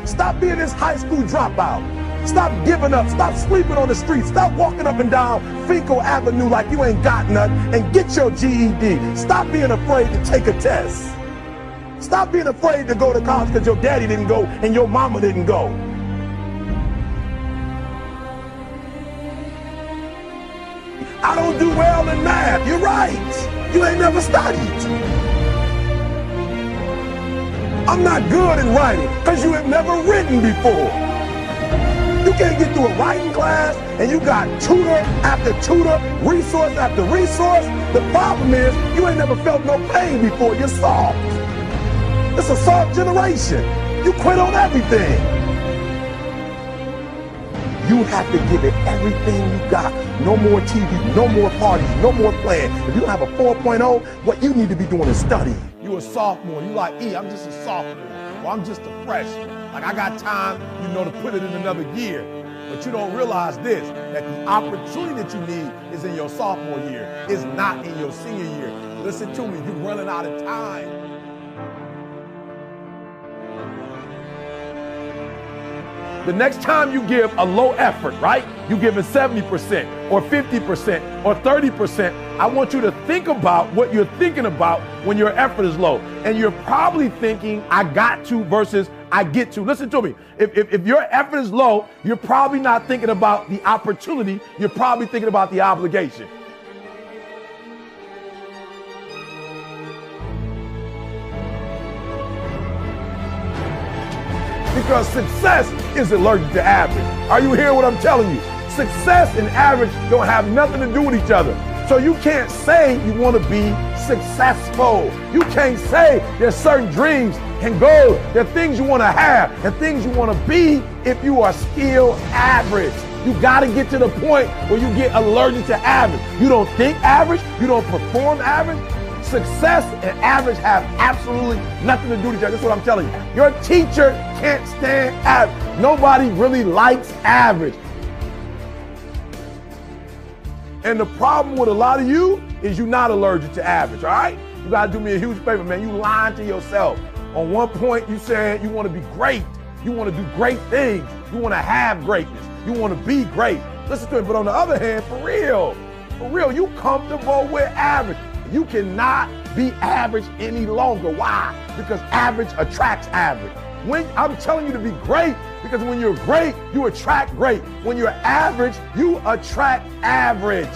Stop being this high school dropout. Stop giving up. Stop sleeping on the street. Stop walking up and down Fecal Avenue like you ain't got nothing, and get your GED. Stop being afraid to take a test. Stop being afraid to go to college because your daddy didn't go and your mama didn't go. I don't do well in math. You're right. You ain't never studied. I'm not good in writing because you have never written before. You can't get through a writing class and you got tutor after tutor, resource after resource. The problem is you ain't never felt no pain before. You're soft. It's a soft generation. You quit on everything. You have to give it everything you got. No more TV, no more parties, no more playing. If you don't have a 4.0, what you need to be doing is studying. You a sophomore, you like, I'm just a sophomore, or I'm just a freshman. Like I got time, to put it in another year. But you don't realize this, that the opportunity that you need is in your sophomore year. It's not in your senior year. Listen to me, you're running out of time. The next time you give a low effort, right? You give it 70% or 50% or 30%. I want you to think about what you're thinking about when your effort is low. And you're probably thinking, I got to versus I get to. Listen to me. If your effort is low, you're probably not thinking about the opportunity. You're probably thinking about the obligation. Because success is allergic to average. Are you hearing what I'm telling you? Success and average don't have nothing to do with each other. So you can't say you want to be successful. You can't say there's certain dreams and goals, there are things you want to have and things you want to be if you are still average. You got to get to the point where you get allergic to average. You don't think average, you don't perform average. Success and average have absolutely nothing to do with each other. That's what I'm telling you. Your teacher can't stand average. Nobody really likes average. And the problem with a lot of you is you're not allergic to average, all right? You gotta do me a huge favor, man. You lying to yourself. On one point, you said you wanna be great. You wanna do great things. You wanna have greatness. You wanna be great. Listen to me, but on the other hand, for real, you comfortable with average. You cannot be average any longer. Why? Because average attracts average. When I'm telling you to be great, because when you're great, you attract great. When you're average, you attract average.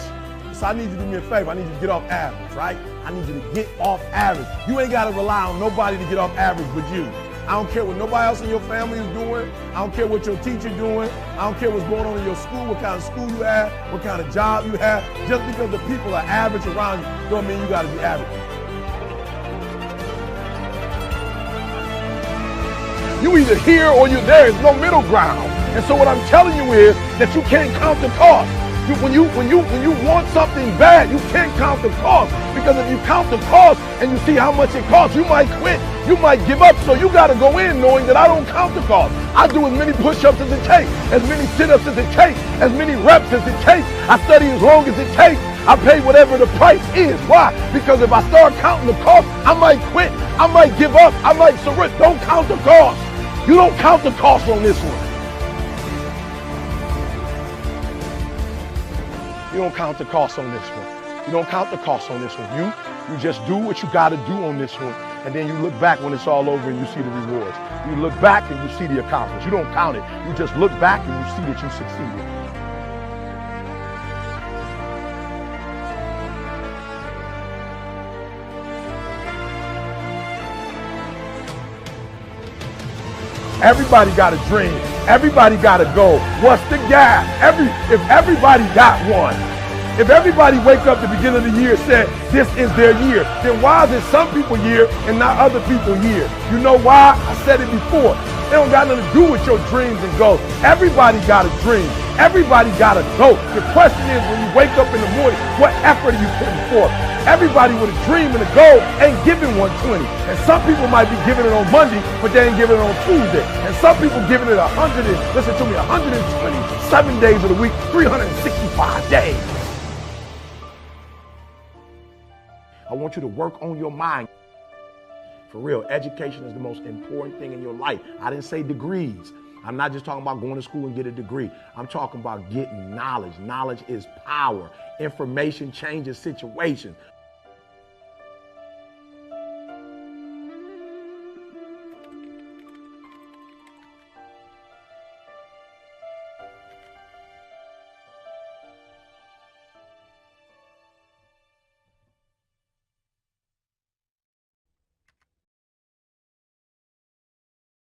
So I need you to do me a favor. I need you to get off average, right? I need you to get off average. You ain't got to rely on nobody to get off average but you. I don't care what nobody else in your family is doing. I don't care what your teacher doing. I don't care what's going on in your school, what kind of school you have, what kind of job you have. Just because the people are average around you don't mean you got to be average. You either here or you're there. There's no middle ground. And so what I'm telling you is that you can't count the cost. When you want something bad, you can't count the cost. Because if you count the cost and you see how much it costs, you might quit. You might give up. So you got to go in knowing that I don't count the cost. I do as many push-ups as it takes, as many sit-ups as it takes, as many reps as it takes. I study as long as it takes. I pay whatever the price is. Why? Because if I start counting the cost, I might quit. I might give up. I might surrender. Don't count the cost. You don't count the cost on this one. You don't count the cost on this one. You don't count the cost on this one. You just do what you got to do on this one. And then you look back when it's all over and you see the rewards. You look back and you see the accomplishments. You don't count it. You just look back and you see that you succeeded. Everybody got a dream. Everybody got a goal. What's the gap? If everybody got one, if everybody wake up at the beginning of the year and said this is their year, then why is it some people year and not other people year? You know why? I said it before. It don't got nothing to do with your dreams and goals. Everybody got a dream. Everybody got a goal. The question is, when you wake up in the morning, what effort are you putting forth? Everybody with a dream and a goal ain't giving 120. And some people might be giving it on Monday, but they ain't giving it on Tuesday. And some people giving it 127 days of the week, 365 days. I want you to work on your mind. For real, education is the most important thing in your life. I didn't say degrees. I'm not just talking about going to school and get a degree. I'm talking about getting knowledge. Knowledge is power. Information changes situations.